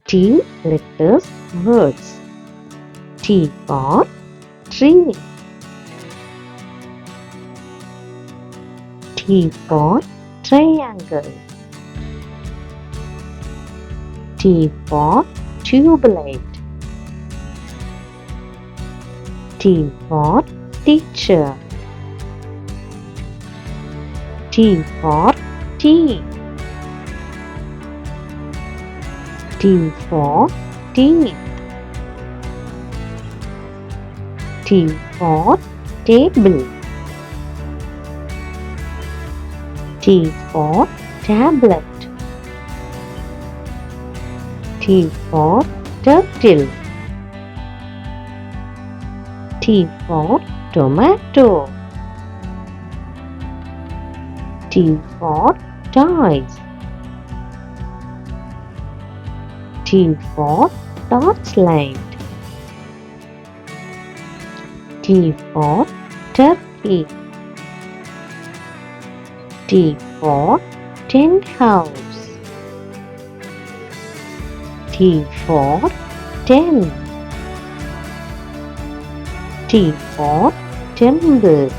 T letters words. T for tree. T for triangle. T for tube light. T for teacher. T for tea. T for teeth. T for table. T for tablet. T for turtle. T for tomato. T for toys. T for torchlight. T for turkey. T for tent house. T for tent. T for temple.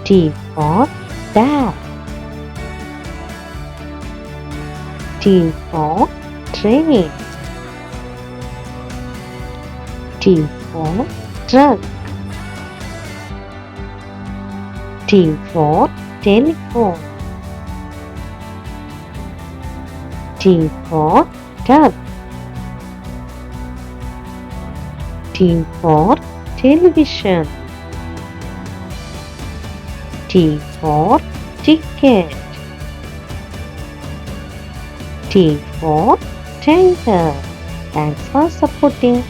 T for tap. T for train. T for truck. T for telephone. T for tub. T for television. T for ticket. T for tiger. Thanks for supporting.